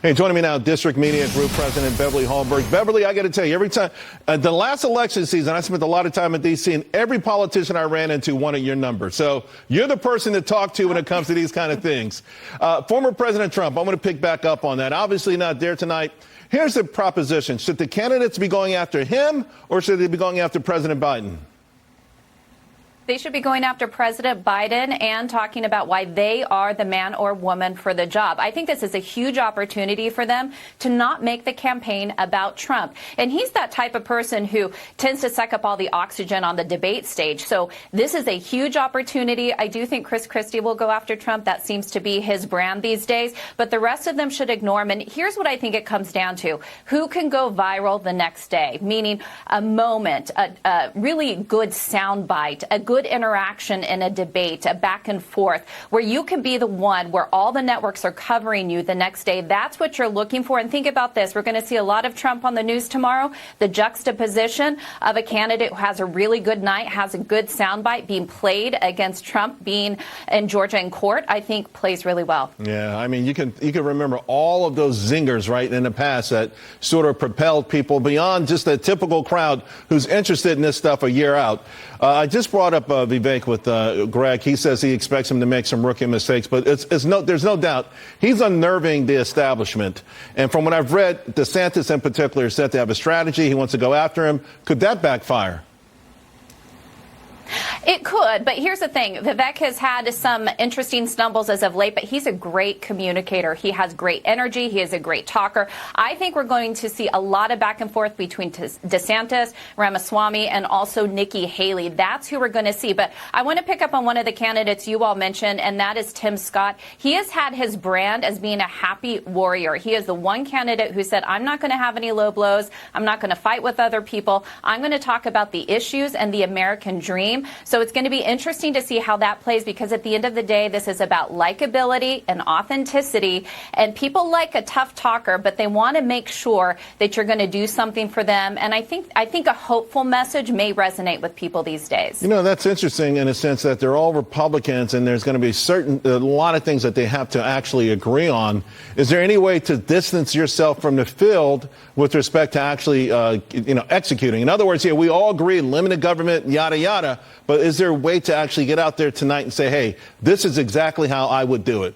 Hey, joining me now, District Media Group President Beverly Hallberg. Beverly, I got to tell you, every time, the last election season, I spent a lot of time in D.C., and every politician I ran into wanted your number. So you're the person to talk to when it comes to these kind of things. Former President Trump, I'm going to pick back up on that. Obviously not there tonight. Here's the proposition. Should the candidates be going after him, or should they be going after President Biden? They should be going after President Biden and talking about why they are the man or woman for the job. I think this is a huge opportunity for them to not make the campaign about Trump. And he's that type of person who tends to suck up all the oxygen on the debate stage. So this is a huge opportunity. I do think Chris Christie will go after Trump. That seems to be his brand these days. But the rest of them should ignore him. And here's what I think it comes down to. Who can go viral the next day? Meaning a moment, a really good soundbite, a good interaction in a debate, a back and forth, where you can be the one where all the networks are covering you the next day. That's what you're looking for. And think about this. We're going to see a lot of Trump on the news tomorrow. The juxtaposition of a candidate who has a really good night, has a good soundbite being played against Trump being in Georgia in court, I think plays really well. Yeah, I mean, you can remember all of those zingers, right, in the past that sort of propelled people beyond just the typical crowd who's interested in this stuff a year out. I just brought up Vivek with Greg. He says he expects him to make some rookie mistakes, but there's no doubt he's unnerving the establishment. And from what I've read, DeSantis in particular is set to have a strategy. He wants to go after him. Could that backfire? It could, but here's the thing. Vivek has had some interesting stumbles as of late, but he's a great communicator. He has great energy. He is a great talker. I think we're going to see a lot of back and forth between DeSantis, Ramaswamy, and also Nikki Haley. That's who we're going to see. But I want to pick up on one of the candidates you all mentioned, and that is Tim Scott. He has had his brand as being a happy warrior. He is the one candidate who said, I'm not going to have any low blows. I'm not going to fight with other people. I'm going to talk about the issues and the American dream. So it's going to be interesting to see how that plays, because at the end of the day, this is about likability and authenticity. And people like a tough talker, but they want to make sure that you're going to do something for them. And I think a hopeful message may resonate with people these days. You know, that's interesting in a sense that they're all Republicans, and there's going to be a lot of things that they have to actually agree on. Is there any way to distance yourself from the field with respect to actually, executing? In other words, we all agree, limited government, yada, yada. But is there a way to actually get out there tonight and say, hey, this is exactly how I would do it?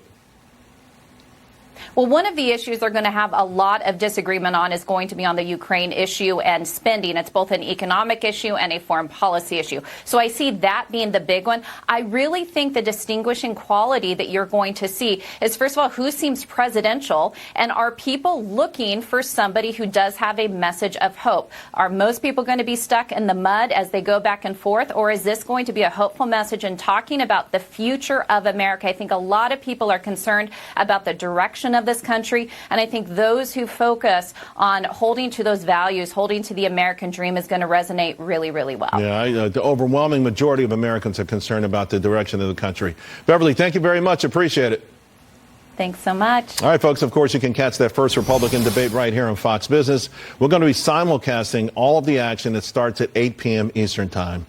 Well, one of the issues they're going to have a lot of disagreement on is going to be on the Ukraine issue and spending. It's both an economic issue and a foreign policy issue. So I see that being the big one. I really think the distinguishing quality that you're going to see is, first of all, who seems presidential, and are people looking for somebody who does have a message of hope? Are most people going to be stuck in the mud as they go back and forth, or is this going to be a hopeful message and talking about the future of America? I think a lot of people are concerned about the direction of this country, and I think those who focus on holding to those values, holding to the American dream, is going to resonate really, really well. Yeah, the overwhelming majority of Americans are concerned about the direction of the country. Beverly, thank you very much. Appreciate it. Thanks so much. All right, folks, of course, you can catch that first Republican debate right here on Fox Business. We're going to be simulcasting all of the action that starts at 8 p.m. Eastern Time.